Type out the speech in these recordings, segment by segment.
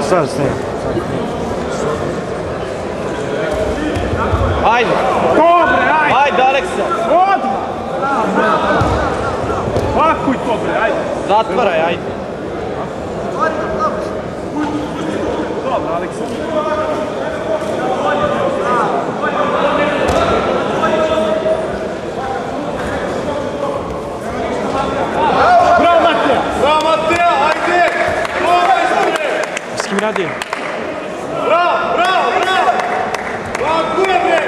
Sad snimam. Ajde! Dobre, ajde! Ajde, Aleksa! Odmah! Pakuj to, bre, ajde! Zatvaraj, ajde! Dobro, Aleksa. Bravo, Matija! Bravo, Matija, ajde! S kim radi? Bravo, bravo, bravo! Tako je, bre!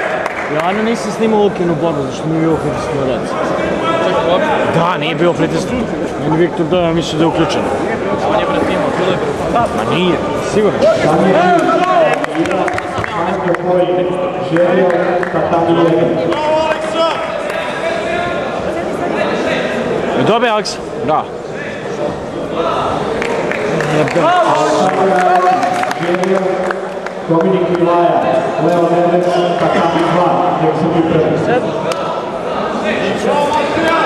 Ja nisam snimao Lukinu borbu, zašto nije bio pritisnuo red. Da, nije bio pritisnuo. Meni Viktor Dojan misli da je uključen. On je pred timom, bilo je pred. Ma nije, sigurno. Bravo, Aleksa! Dobre, Aleksa? Da. Dominik Ilaja, Leo Neves, Tatami 2, nek se pripremi. Bravo, Matija!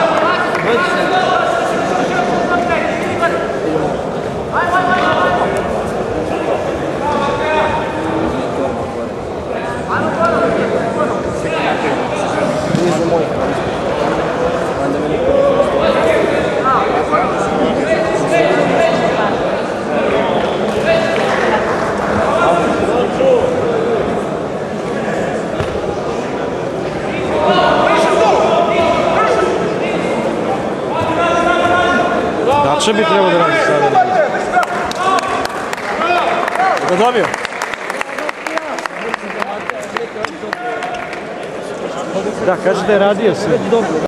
Dače bi trebao da radi sada. Da dobio? Da, kaže da je radio sve.